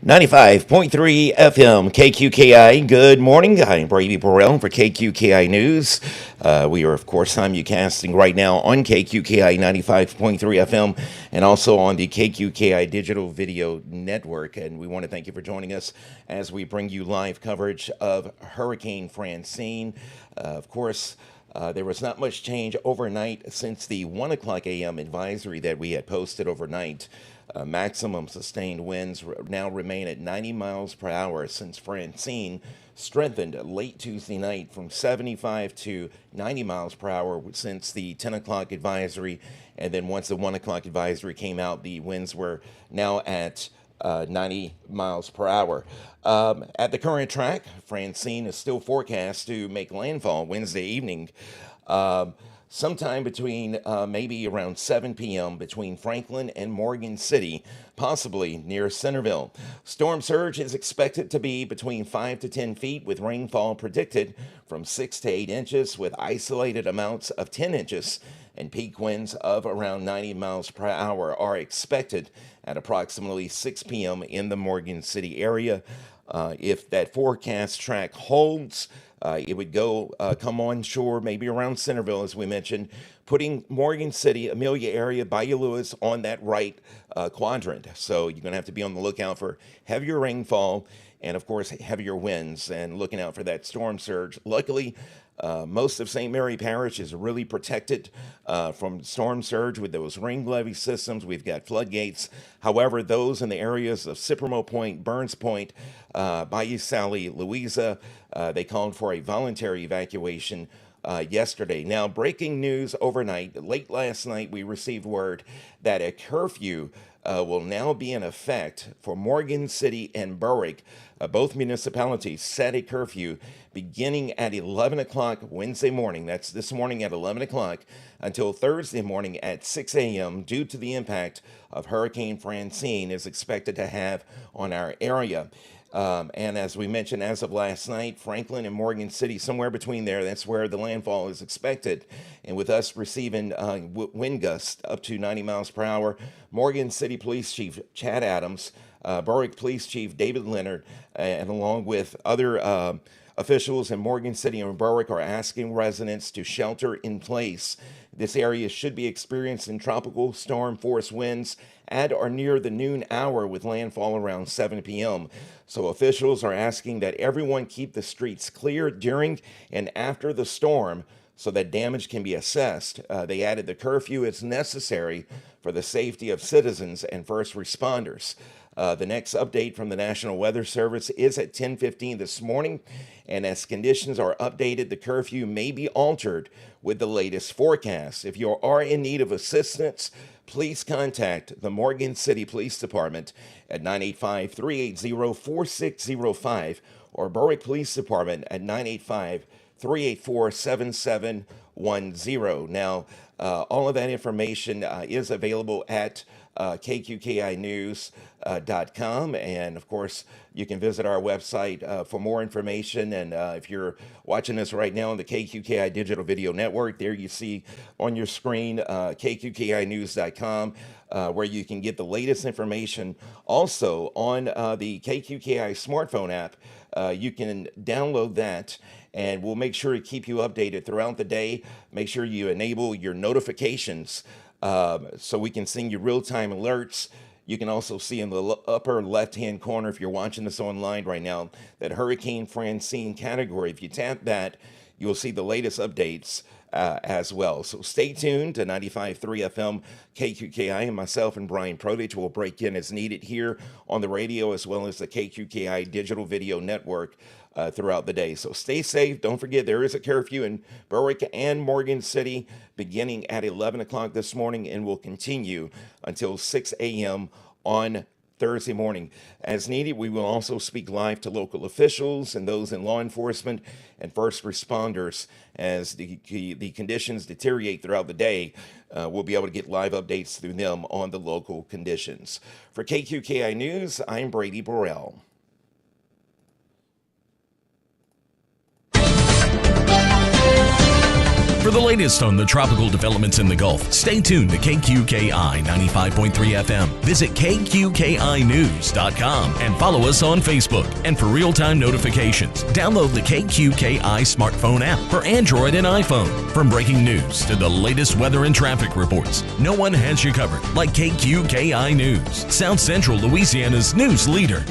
95.3 FM KQKI. Good morning. I'm Brady Burrell for KQKI News. We are, of course, simulcasting right now on KQKI 95.3 FM and also on the KQKI Digital Video Network. And we want to thank you for joining us as we bring you live coverage of Hurricane Francine. Of course, there was not much change overnight since the 1 o'clock a.m. advisory that we had posted overnight. Maximum sustained winds now remain at 90 miles per hour since Francine strengthened late Tuesday night from 75 to 90 miles per hour since the 10 o'clock advisory. And then once the 1 o'clock advisory came out, the winds were now at 90 miles per hour. At the current track, Francine is still forecast to make landfall Wednesday evening. Sometime between maybe around 7 p.m. between Franklin and Morgan City, possibly near Centerville. Storm surge is expected to be between 5 to 10 feet, with rainfall predicted from 6 to 8 inches, with isolated amounts of 10 inches, and peak winds of around 90 miles per hour are expected at approximately 6 p.m. in the Morgan City area. If that forecast track holds, it would come on shore maybe around Centerville, as we mentioned, putting Morgan City, Amelia area, Bayou Lewis on that right quadrant. So you're going to have to be on the lookout for heavier rainfall and, of course, heavier winds and looking out for that storm surge. Luckily, most of St. Mary Parish is really protected from storm surge with those ring levee systems. We've got floodgates. However, those in the areas of Cipremo Point, Burns Point, Bayou Sally, Louisa, they called for a voluntary evacuation yesterday. Now, breaking news overnight. Late last night, we received word that a curfew will now be in effect for Morgan City and Berwick. Both municipalities set a curfew beginning at 11 o'clock Wednesday morning. That's this morning at 11 o'clock until Thursday morning at 6 a.m. due to the impact of Hurricane Francine is expected to have on our area. And as we mentioned, as of last night, Franklin and Morgan City, somewhere between there, that's where the landfall is expected. And with us receiving wind gusts up to 90 miles per hour, Morgan City Police Chief Chad Adams, Berwick Police Chief David Leonard, and along with other officials in Morgan City and Berwick are asking residents to shelter in place. This area should be experiencing tropical storm force winds at or near the noon hour with landfall around 7 p.m. So officials are asking that everyone keep the streets clear during and after the storm so that damage can be assessed. They added the curfew is necessary for the safety of citizens and first responders. The next update from the National Weather Service is at 10:15 this morning, and as conditions are updated, the curfew may be altered with the latest forecast. If you are in need of assistance, please contact the Morgan City Police Department at 985-380-4605 or Berwick Police Department at 985-384-7710. Now, all of that information is available at KQKInews.com. And of course, you can visit our website for more information. And if you're watching us right now on the KQKI Digital Video Network, there you see on your screen KQKInews.com, where you can get the latest information. Also, on the KQKI smartphone app, you can download that, and we'll make sure to keep you updated throughout the day. Make sure you enable your notifications so we can send you real-time alerts. You can also see in the upper left-hand corner, if you're watching this online right now, that Hurricane Francine category. If you tap that, you'll see the latest updates as well. So stay tuned to 95.3 FM KQKI, and myself and Brian Prodich will break in as needed here on the radio as well as the KQKI Digital Video Network throughout the day. So stay safe. Don't forget there is a curfew in Berwick and Morgan City beginning at 11 o'clock this morning and will continue until 6 a.m. on Thursday morning. As needed, we will also speak live to local officials and those in law enforcement and first responders as the conditions deteriorate throughout the day. We'll be able to get live updates through them on the local conditions. For KQKI News, I'm Brady Burrell. For the latest on the tropical developments in the Gulf, stay tuned to KQKI 95.3 FM. Visit KQKInews.com and follow us on Facebook. And for real-time notifications, download the KQKI smartphone app for Android and iPhone. From breaking news to the latest weather and traffic reports, no one has you covered like KQKI News, South Central Louisiana's news leader.